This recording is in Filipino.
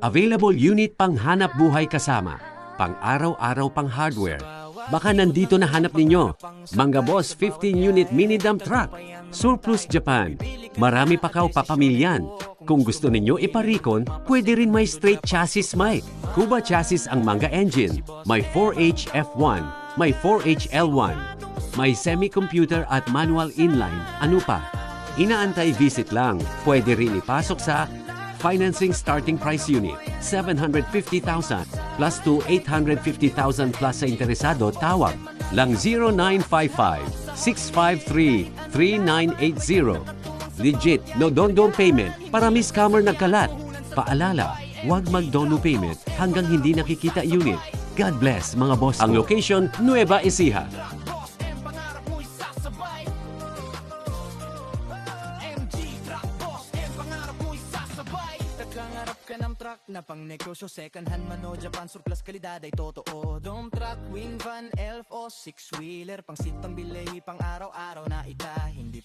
Available unit pang hanap buhay kasama, pang araw-araw pang hardware. Baka nandito na hanap ninyo. Mangga Boss 15-unit mini dump truck. Surplus Japan. Marami pa kaw papamilyan. Kung gusto ninyo iparikon, pwede rin may straight chassis mic. Kuba chassis ang Mangga engine. May 4H F1, may 4H L1. May semi-computer at manual inline. Ano pa? Inaantay visit lang. Pwede rin ipasok sa financing starting price unit, 750,000 plus to 850,000 plus sa interesado, tawag lang 0955-653-3980. Legit, no don payment para scammer nagkalat. Paalala, huwag mag-dono payment hanggang hindi nakikita unit. God bless mga boss. Ang location, Nueva Ecija. Nagkangarap ka ng truck na pang negosyo, second hand man o Japan, surplus kalidad ay totoo. Dome truck, wing van, elf o six-wheeler, pang seat, pang bilay, pang araw-araw na ita, hindi